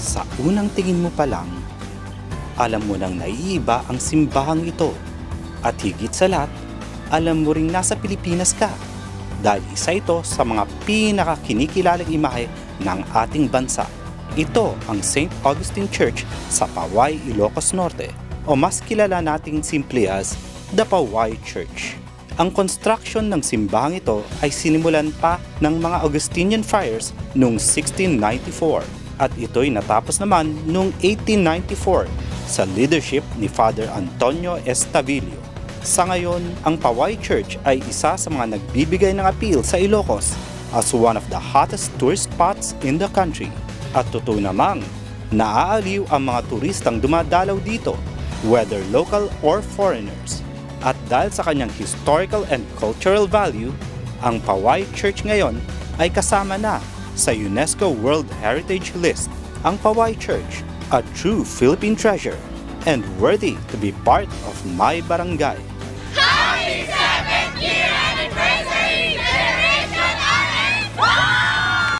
Sa unang tingin mo pa lang, alam mo nang naiiba ang simbahang ito. At higit sa lahat, alam mo ring nasa Pilipinas ka dahil isa ito sa mga pinakakinikilalang imahe ng ating bansa. Ito ang St. Augustine Church sa Paway, Ilocos Norte o mas kilala nating simply as the Paway Church. Ang construction ng simbahang ito ay sinimulan pa ng mga Augustinian friars noong 1694 at ito'y natapos naman noong 1894 sa leadership ni Father Antonio Estavillo. Sa ngayon, ang Paway Church ay isa sa mga nagbibigay ng appeal sa Ilocos as one of the hottest tourist spots in the country. At totoo namang naaaliw ang mga turistang dumadalaw dito, whether local or foreigners. At dahil sa kanyang historical and cultural value, ang Paway Church ngayon ay kasama na sa UNESCO World Heritage List. Ang Paway Church, a true Philippine treasure and worthy to be part of my barangay. Happy 7th year